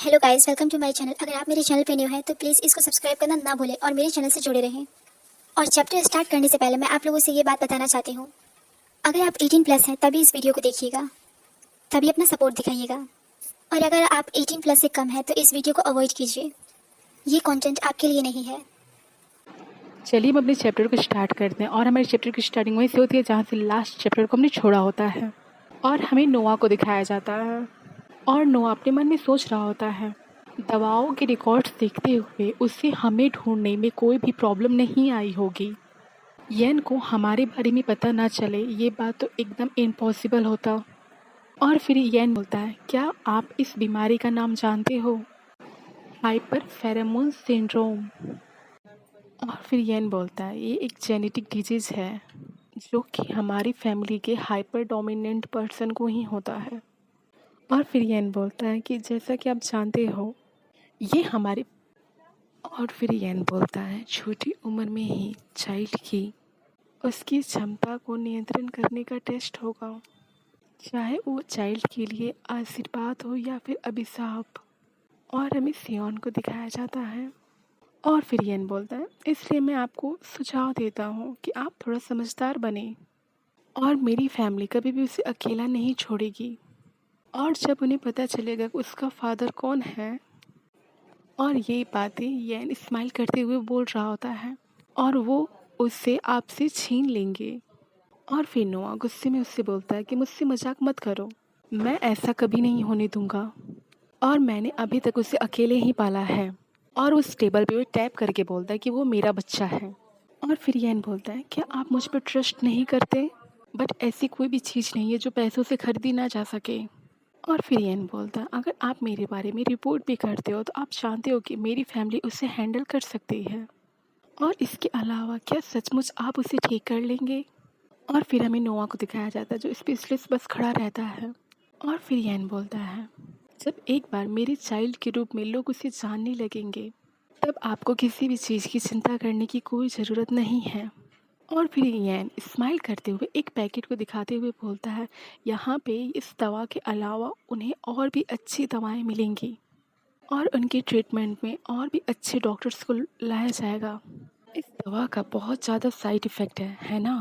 Hello guys, welcome to my channel. अगर आप मेरे चैनल पे न्यू हैं तो प्लीज़ इसको सब्सक्राइब करना ना भूलें और मेरे चैनल से जुड़े रहें। और चैप्टर स्टार्ट करने से पहले मैं आप लोगों से ये बात बताना चाहती हूँ, अगर आप 18 प्लस हैं तभी इस वीडियो को देखिएगा, तभी अपना सपोर्ट दिखाइएगा। और अगर आप 18 प्लस से कम हैं तो इस वीडियो को अवॉइड कीजिए, ये कंटेंट आपके लिए नहीं है। चलिए हम अपने चैप्टर को स्टार्ट करते हैं। और हमारे चैप्टर की स्टार्टिंग वहीं से होती है जहाँ से लास्ट चैप्टर को हमने छोड़ा होता है। और हमें नोआ को दिखाया जाता है और नोआ अपने मन में सोच रहा होता है, दवाओं के रिकॉर्ड्स देखते हुए उससे हमें ढूंढने में कोई भी प्रॉब्लम नहीं आई होगी। येन को हमारे बारे में पता ना चले, ये बात तो एकदम इम्पॉसिबल होता। और फिर येन बोलता है, क्या आप इस बीमारी का नाम जानते हो? Hyper pheromone syndrome. और फिर येन बोलता है, ये एक जेनेटिक डिजीज़ है जो कि हमारी फैमिली के हाइपर डोमिनेंट पर्सन को ही होता है। और फिर येन बोलता है कि जैसा कि आप जानते हो ये हमारे। और फिर येन बोलता है, छोटी उम्र में ही चाइल्ड की उसकी क्षमता को नियंत्रण करने का टेस्ट होगा, चाहे वो चाइल्ड के लिए आशीर्वाद हो या फिर अभिशाप। और हमें सियोन को दिखाया जाता है। और फिर येन बोलता है, इसलिए मैं आपको सुझाव देता हूँ कि आप थोड़ा समझदार बने और मेरी फैमिली कभी भी उसे अकेला नहीं छोड़ेगी। और जब उन्हें पता चलेगा कि उसका फादर कौन है, और ये बातें येन स्माइल करते हुए बोल रहा होता है, और वो उससे आपसे छीन लेंगे। और फिर नोआ गुस्से में उससे बोलता है कि मुझसे मजाक मत करो, मैं ऐसा कभी नहीं होने दूंगा और मैंने अभी तक उसे अकेले ही पाला है। और उस टेबल पे वो टैप करके बोलता है कि वो मेरा बच्चा है। और फिर येन बोलता है, क्या आप मुझ पर ट्रस्ट नहीं करते? बट ऐसी कोई भी चीज़ नहीं है जो पैसों से खरीदी ना जा सके। और फिर येन बोलता है, अगर आप मेरे बारे में रिपोर्ट भी करते हो तो आप जानते हो कि मेरी फैमिली उसे हैंडल कर सकती है। और इसके अलावा क्या सचमुच आप उसे ठीक कर लेंगे? और फिर हमें नोआ को दिखाया जाता है जो स्पेशलिस्ट बस खड़ा रहता है। और फिर येन बोलता है, जब एक बार मेरे चाइल्ड के रूप में लोग उसे जानने लगेंगे तब आपको किसी भी चीज़ की चिंता करने की कोई ज़रूरत नहीं है। और फिर येन स्माइल करते हुए एक पैकेट को दिखाते हुए बोलता है, यहाँ पे इस दवा के अलावा उन्हें और भी अच्छी दवाएं मिलेंगी और उनके ट्रीटमेंट में और भी अच्छे डॉक्टर्स को लाया जाएगा। इस दवा का बहुत ज़्यादा साइड इफ़ेक्ट है ना?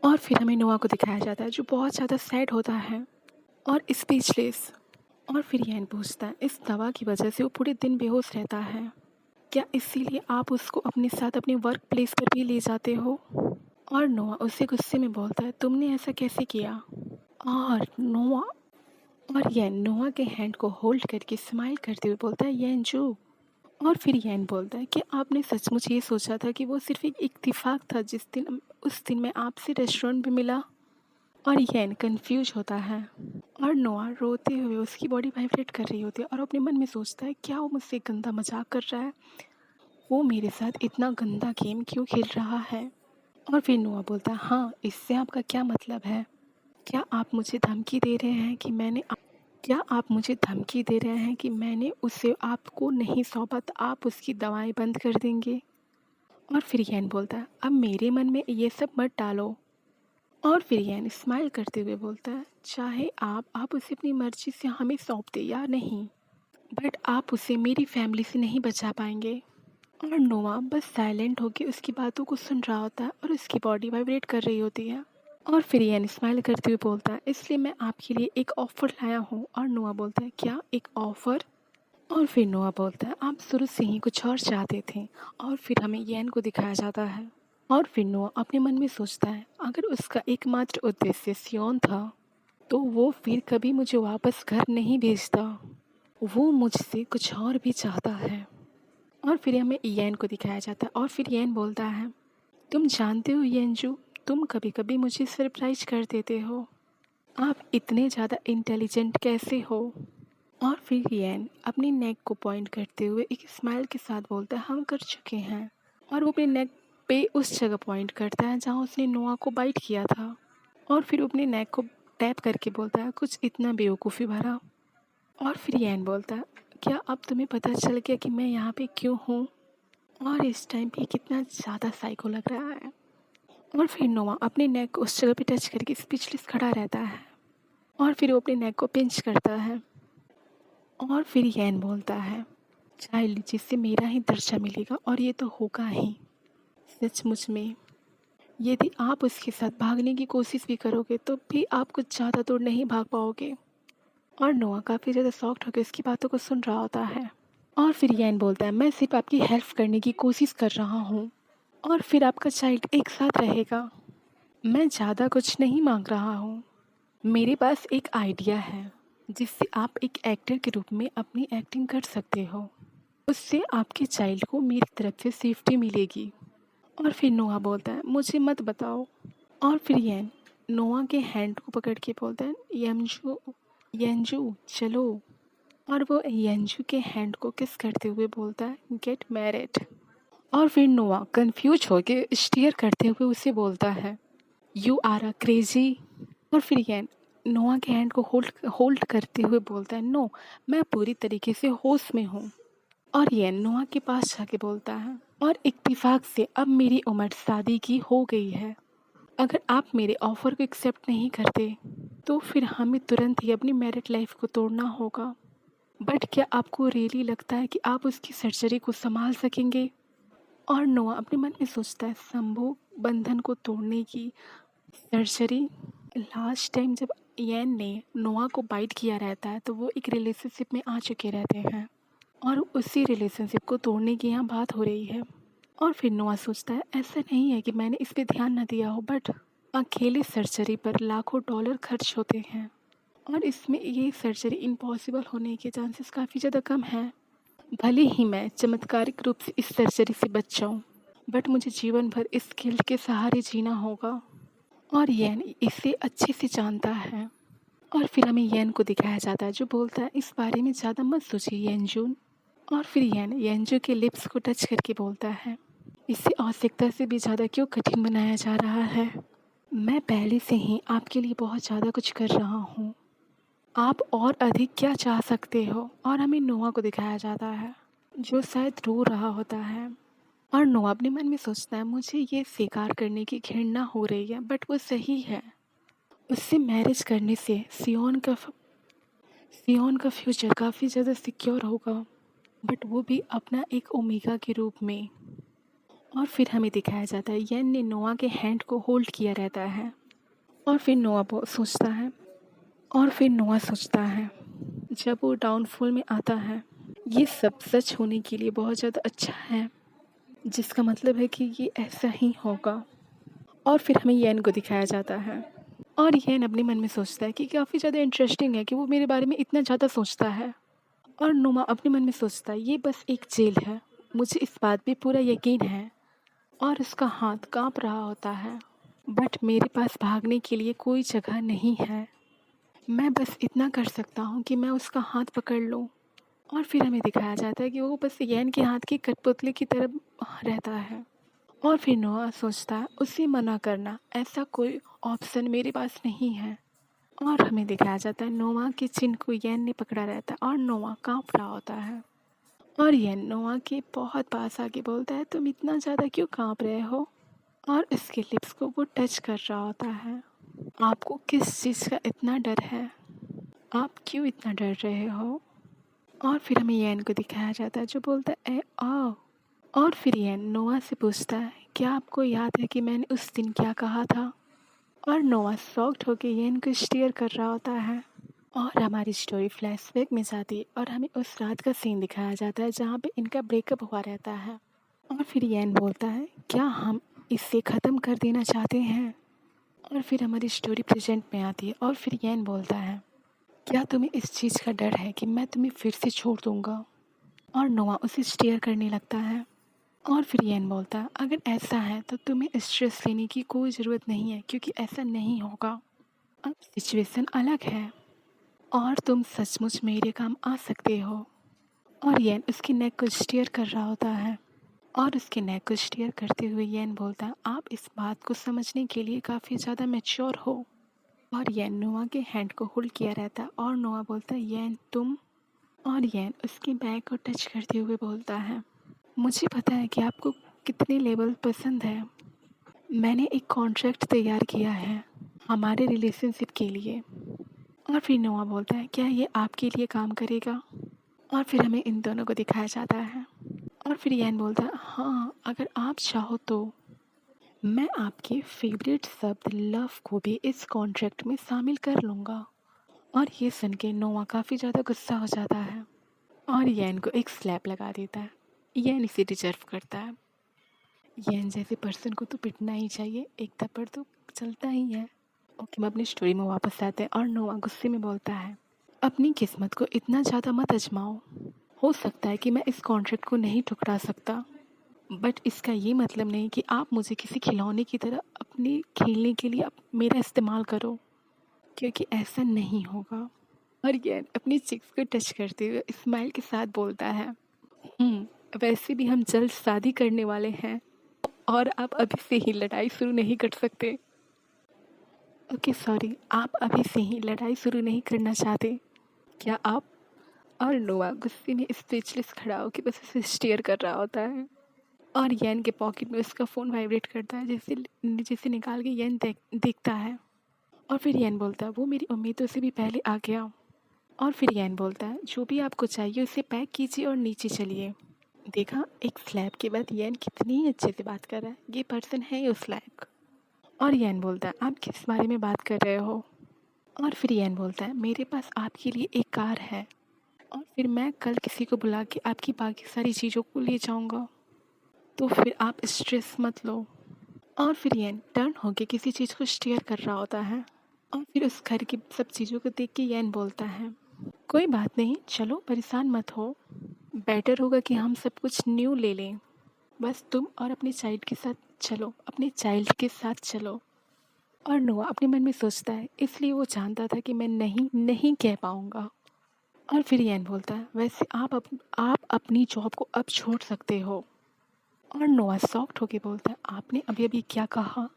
और फिर हमें नोआ को दिखाया जाता है जो बहुत ज़्यादा सैड होता है और स्पीचलेस। और फिर येन पूछता है, इस दवा की वजह से वो पूरे दिन बेहोश रहता है, क्या इसीलिए आप उसको अपने साथ अपने वर्क प्लेस पर भी ले जाते हो? और नोआ उसे गुस्से में बोलता है, तुमने ऐसा कैसे किया? और नोआ और येन नोआ के हैंड को होल्ड करके स्माइल करते हुए बोलता है, येन जो। और फिर येन बोलता है कि आपने सचमुच ये सोचा था कि वो सिर्फ एक इत्तेफाक था जिस दिन उस दिन मैं आपसे रेस्टोरेंट में मिला? और येन कंफ्यूज होता है और नोआ रोते हुए उसकी बॉडी वाइब्रेट कर रही होती है और अपने मन में सोचता है, क्या वो मुझसे गंदा मजाक कर रहा है? वो मेरे साथ इतना गंदा गेम क्यों खेल रहा है? और फिर नोआ बोलता है, हाँ, इससे आपका क्या मतलब है? क्या आप मुझे धमकी दे रहे हैं कि क्या आप मुझे धमकी दे रहे हैं कि मैंने उसे आपको नहीं सौंपा तो आप उसकी दवाएं बंद कर देंगे? और फिर येन बोलता है, अब मेरे मन में ये सब मत डालो। और फिर येन स्माइल करते हुए बोलता है, चाहे आप उसे अपनी मर्जी से हमें सौंप दे या नहीं, बट आप उसे मेरी फैमिली से नहीं बचा पाएंगे। और नोआ बस साइलेंट होकर उसकी बातों को सुन रहा होता है और उसकी बॉडी वाइब्रेट कर रही होती है। और फिर येन स्माइल करते हुए बोलता है, इसलिए मैं आपके लिए एक ऑफ़र लाया हूँ। और नोआ बोलता है, क्या एक ऑफ़र? और फिर नोआ बोलता है, आप शुरू से ही कुछ और चाहते थे। और फिर हमें येन को दिखाया जाता है। और फिर नोआ अपने मन में सोचता है, अगर उसका एकमात्र उद्देश्य सियोन था तो वो फिर कभी मुझे वापस घर नहीं भेजता। वो मुझसे कुछ और भी चाहता है। और फिर हमें येन को दिखाया जाता है और फिर येन बोलता है, तुम जानते हो येनजू, तुम कभी कभी मुझे सरप्राइज कर देते हो। आप इतने ज़्यादा इंटेलिजेंट कैसे हो? और फिर येन अपनी नेक को पॉइंट करते हुए एक स्माइल के साथ बोलता है, हम कर चुके हैं। और वो अपने नेक पे उस जगह पॉइंट करता है जहाँ उसने नोआ को बाइट किया था। और फिर वो अपने नेक को टैप करके बोलता है, कुछ इतना बेवकूफ़ी भरा। और फिर येन बोलता है, क्या अब तुम्हें पता चल गया कि मैं यहाँ पे क्यों हूँ? और इस टाइम पे कितना ज़्यादा साइको लग रहा है। और फिर नोआ अपने नेक को उस जगह पे टच करके स्पीचलेस खड़ा रहता है। और फिर वो अपने नेक को पिंच करता है। और फिर यैन बोलता है, चाइल्ड जिससे मेरा ही दर्जा मिलेगा और ये तो होगा ही। सचमुच में यदि आप उसके साथ भागने की कोशिश भी करोगे तो भी आप कुछ ज़्यादा दूर नहीं भाग पाओगे। और नोआ काफ़ी ज़्यादा शॉक्ड होकर उसकी बातों को सुन रहा होता है। और फिर यैन बोलता है, मैं सिर्फ आपकी हेल्प करने की कोशिश कर रहा हूँ और फिर आपका चाइल्ड एक साथ रहेगा। मैं ज़्यादा कुछ नहीं मांग रहा हूँ। मेरे पास एक आइडिया है जिससे आप एक एक्टर के रूप में अपनी एक्टिंग कर सकते हो। उससे आपके चाइल्ड को मेरी तरफ से सेफ्टी मिलेगी। और फिर नोआ बोलता है, मुझे मत बताओ। और फिर यैन नोआ के हैंड को पकड़ के बोलता है, यमजू यंजू चलो। और वो यंजू के हैंड को किस करते हुए बोलता है, गेट मैरिड। और फिर नोआ कंफ्यूज होकर स्टीयर करते हुए उसे बोलता है, यू आर अ क्रेजी। और फिर यैन नोआ के हैंड को होल्ड होल्ड करते हुए बोलता है, नो, मैं पूरी तरीके से होश में हूँ। और यैन नोआ के पास जाके बोलता है, और इत्तेफाक से अब मेरी उम्र शादी की हो गई है। अगर आप मेरे ऑफ़र को एक्सेप्ट नहीं करते तो फिर हमें तुरंत ही अपनी मैरिड लाइफ को तोड़ना होगा। बट क्या आपको रियली लगता है कि आप उसकी सर्जरी को संभाल सकेंगे? और नोआ अपने मन में सोचता है, संभोग बंधन को तोड़ने की सर्जरी। लास्ट टाइम जब यैन ने नोआ को बाइट किया रहता है तो वो एक रिलेशनशिप में आ चुके रहते हैं और उसी रिलेशनशिप को तोड़ने की यहाँ बात हो रही है। और फिर नोआ सोचता है, ऐसा नहीं है कि मैंने इस पे ध्यान न दिया हो, बट अकेले सर्जरी पर लाखों डॉलर खर्च होते हैं और इसमें ये सर्जरी इम्पॉसिबल होने के चांसेस काफ़ी ज़्यादा कम हैं। भले ही मैं चमत्कारिक रूप से इस सर्जरी से बच जाऊँ, बट मुझे जीवन भर इस गिल्ट के सहारे जीना होगा। और यैन इसे अच्छे से जानता है। और फिर हमें यैन को दिखाया जाता है जो बोलता है, इस बारे में ज़्यादा मत सोचिए यंजून। और फिर यैन यंजू के लिप्स को टच करके बोलता है, इसे आवश्यकता से भी ज़्यादा क्यों कठिन बनाया जा रहा है? मैं पहले से ही आपके लिए बहुत ज़्यादा कुछ कर रहा हूँ। आप और अधिक क्या चाह सकते हो? और हमें नोआ को दिखाया जाता है जो शायद रो रहा होता है। और नोआ अपने मन में सोचता है, मुझे ये स्वीकार करने की घृणा हो रही है, बट वो सही है। उससे मैरिज करने से सियोन का फ्यूचर काफ़ी ज़्यादा सिक्योर होगा, बट वो भी अपना एक ओमेगा के रूप में। और फिर हमें दिखाया जाता है यैन ने नोआ के हैंड को होल्ड किया रहता है। और फिर नोआ सोचता है जब वो डाउनफॉल में आता है, ये सब सच होने के लिए बहुत ज़्यादा अच्छा है, जिसका मतलब है कि ये ऐसा ही होगा। और फिर हमें यैन को दिखाया जाता है और यैन अपने मन में सोचता है कि काफ़ी ज़्यादा इंटरेस्टिंग है कि वो मेरे बारे में इतना ज़्यादा सोचता है। और नोआ अपने मन में सोचता है, ये बस एक जेल है, मुझे इस बात पे पूरा यकीन है। और उसका हाथ कांप रहा होता है, बट मेरे पास भागने के लिए कोई जगह नहीं है। मैं बस इतना कर सकता हूँ कि मैं उसका हाथ पकड़ लूँ। और फिर हमें दिखाया जाता है कि वो बस यैन के हाथ की कठपुतली की तरह रहता है। और फिर नोआ सोचता है, उसे मना करना ऐसा कोई ऑप्शन मेरे पास नहीं है। और हमें दिखाया जाता है नोआ के चिन्ह को यैन ने पकड़ा रहता है और नोआ कांप रहा होता है। और यैन नोआ के बहुत पास आके बोलता है, तुम इतना ज़्यादा क्यों कांप रहे हो? और उसके लिप्स को वो टच कर रहा होता है। आपको किस चीज़ का इतना डर है? आप क्यों इतना डर रहे हो? और फिर हमें यैन को दिखाया जाता है जो बोलता है, ए आओ। और फिर यैन नोआ से पूछता है, क्या आपको याद है कि मैंने उस दिन क्या कहा था? और नोआ शॉक्ड होकर यैन को स्टेयर कर रहा होता है। और हमारी स्टोरी फ्लैशबैक में जाती है और हमें उस रात का सीन दिखाया जाता है जहाँ पे इनका ब्रेकअप हुआ रहता है। और फिर यैन बोलता है, क्या हम इसे ख़त्म कर देना चाहते हैं? और फिर हमारी स्टोरी प्रेजेंट में आती है और फिर यैन बोलता है, क्या तुम्हें इस चीज़ का डर है कि मैं तुम्हें फिर से छोड़ दूँगा? और नोआ उसे स्टेयर करने लगता है। और फिर यैन बोलता है, अगर ऐसा है तो तुम्हें स्ट्रेस लेने की कोई ज़रूरत नहीं है, क्योंकि ऐसा नहीं होगा। अब सिचुएशन अलग है और तुम सचमुच मेरे काम आ सकते हो। और यैन उसकी नेक को स्टेयर कर रहा होता है। और उसके नेक को स्टेयर करते हुए यैन बोलता है, आप इस बात को समझने के लिए काफ़ी ज़्यादा मैच्योर हो। और यैन नोआ के हैंड को होल्ड किया रहता है और नोआ बोलता है, यैन तुम। और यैन उसके बैग को टच करते हुए बोलता है, मुझे पता है कि आपको कितने लेवल पसंद है। मैंने एक कॉन्ट्रैक्ट तैयार किया है हमारे रिलेशनशिप के लिए। और फिर नोआ बोलता है, क्या ये आपके लिए काम करेगा? और फिर हमें इन दोनों को दिखाया जाता है। और फिर यैन बोलता है, हाँ अगर आप चाहो तो मैं आपके फेवरेट शब्द लव को भी इस कॉन्ट्रैक्ट में शामिल कर लूँगा। और ये सुन के नोआ काफ़ी ज़्यादा गुस्सा हो जाता है और यैन को एक स्लैप लगा देता है। यैन इसे डिजर्व करता है। यैन जैसे पर्सन को तो पिटना ही चाहिए, एक थप्पड़ तो चलता ही है। ओके, हम अपनी स्टोरी में वापस आते हैं और नोआ गुस्से में बोलता है, अपनी किस्मत को इतना ज़्यादा मत आजमाओ। हो सकता है कि मैं इस कॉन्ट्रैक्ट को नहीं ठुकरा सकता, बट इसका ये मतलब नहीं कि आप मुझे किसी खिलौने की तरह अपने खेलने के लिए मेरा इस्तेमाल करो, क्योंकि ऐसा नहीं होगा। और यैन अपनी चिक्स को टच करते हुए स्माइल के साथ बोलता है, वैसे भी हम जल्द शादी करने वाले हैं और आप अभी से ही लड़ाई शुरू नहीं कर सकते। ओके सॉरी, आप अभी से ही लड़ाई शुरू नहीं करना चाहते क्या आप? और नोआ गुस्से में स्पीचलेस खड़ा होकर बस उसे स्टेयर कर रहा होता है। और यैन के पॉकेट में उसका फ़ोन वाइब्रेट करता है, जैसे जैसे निकाल के यैन देखता है। और फिर यैन बोलता है, वो मेरी उम्मीदों से भी पहले आ गया। और फिर यैन बोलता है, जो भी आपको चाहिए उसे पैक कीजिए और नीचे चलिए। देखा, एक स्लैब के बाद यैन कितनी अच्छे से बात कर रहा है, ये पर्सन है उस लायक। और यैन बोलता है, आप किस बारे में बात कर रहे हो? और फिर यैन बोलता है, मेरे पास आपके लिए एक कार है और फिर मैं कल किसी को बुला के आपकी बाकी सारी चीज़ों को ले जाऊंगा, तो फिर आप स्ट्रेस मत लो। और फिर यैन टर्न होके किसी चीज़ को स्टेयर कर रहा होता है और फिर उस घर की सब चीज़ों को देख के यैन बोलता है, कोई बात नहीं, चलो परेशान मत हो, बेटर होगा कि हम सब कुछ न्यू ले लें, बस तुम और अपने चाइल्ड के साथ चलो, अपने चाइल्ड के साथ चलो। और नोआ अपने मन में सोचता है, इसलिए वो जानता था कि मैं नहीं कह पाऊँगा। और फिर यैन बोलता है, वैसे आप अपनी जॉब को अब छोड़ सकते हो। और नोआ शॉक्ड होके बोलता है, आपने अभी अभी क्या कहा?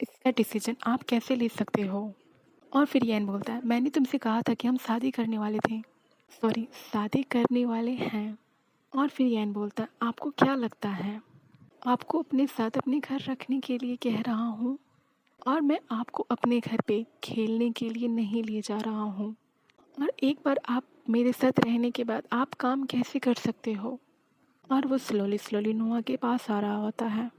इसका डिसीजन आप कैसे ले सकते हो? और फिर यैन बोलता है, मैंने तुमसे कहा था कि हम शादी करने वाले थे, सॉरी शादी करने वाले हैं। और फिर यैन बोलता है, आपको क्या लगता है आपको अपने साथ अपने घर रखने के लिए कह रहा हूँ और मैं आपको अपने घर पे खेलने के लिए नहीं ले जा रहा हूँ। और एक बार आप मेरे साथ रहने के बाद आप काम कैसे कर सकते हो? और वो स्लोली नोआ के पास आ रहा होता है।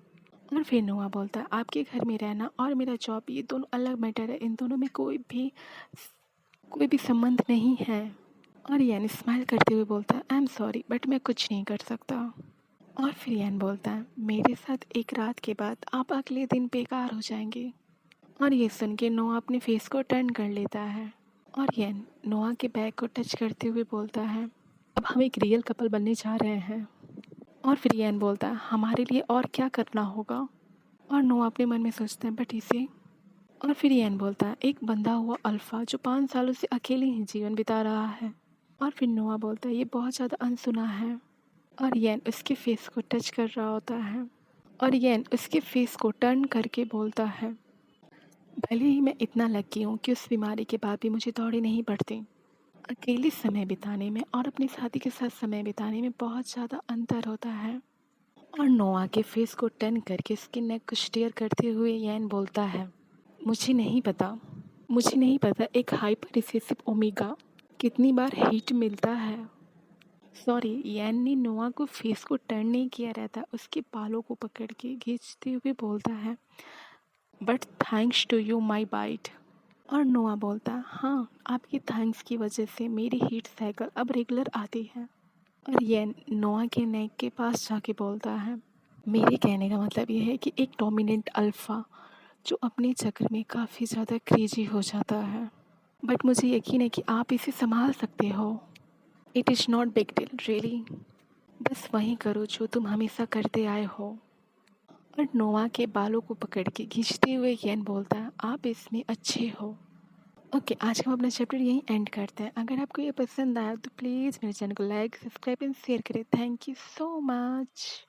और फिर नोआ बोलता है, आपके घर में रहना और मेरा जॉब ये दोनों अलग मैटर है, इन दोनों में कोई भी संबंध नहीं है। और यैन स्माइल करते हुए बोलता है, आई एम सॉरी बट मैं कुछ नहीं कर सकता। और फिर यैन बोलता है, मेरे साथ एक रात के बाद आप अगले दिन बेकार हो जाएंगे। और ये सुन के नोआ अपने फेस को टर्न कर लेता है और यैन नोआ के बैग को टच करते हुए बोलता है, अब हम एक रियल कपल बनने जा रहे हैं। और फिर यैन बोलता है, हमारे लिए और क्या करना होगा? और नोआ अपने मन में सोचता है, बट इसे। और फिर यैन बोलता है, एक बंधा हुआ अल्फ़ा जो 5 सालों से अकेले ही जीवन बिता रहा है। और फिर नोआ बोलता है, ये बहुत ज़्यादा अनसुना है। और यैन उसके फेस को टच कर रहा होता है और यैन उसके फेस को टर्न करके बोलता है, भले ही मैं इतना लकी हूँ कि उस बीमारी के बाद भी मुझे दौड़े नहीं पड़ती, अकेले समय बिताने में और अपने साथी के साथ समय बिताने में बहुत ज़्यादा अंतर होता है। और नोआ के फेस को टर्न करके उसके नेक को स्टेयर करते हुए यैन बोलता है, मुझे नहीं पता एक हाइपर रिसेसिव ओमेगा कितनी बार हिट मिलता है। सॉरी, यैन ने नोआ को फेस को टर्न नहीं किया रहता, उसके बालों को पकड़ के खींचते हुए बोलता है, but thanks to you my bite. और नोआ बोलता है, हाँ आपकी थैंक्स की वजह से मेरी हीट साइकिल अब रेगुलर आती है। और यैन नोआ के नेक के पास जाके बोलता है, मेरे कहने का मतलब ये है कि एक डोमिनेंट अल्फ़ा जो अपने चक्कर में काफ़ी ज़्यादा क्रेजी हो जाता है, बट मुझे यकीन है कि आप इसे संभाल सकते हो। It is not big deal really, बस वही करो जो तुम हमेशा करते आए हो। और नोआ के बालों को पकड़ के खींचते हुए यैन बोलता है, आप इसमें अच्छे हो। ओके, आज हम अपना चैप्टर यहीं एंड करते हैं। अगर आपको ये पसंद आया तो प्लीज़ मेरे चैनल को लाइक, सब्सक्राइब एंड शेयर करें। Thank you so much.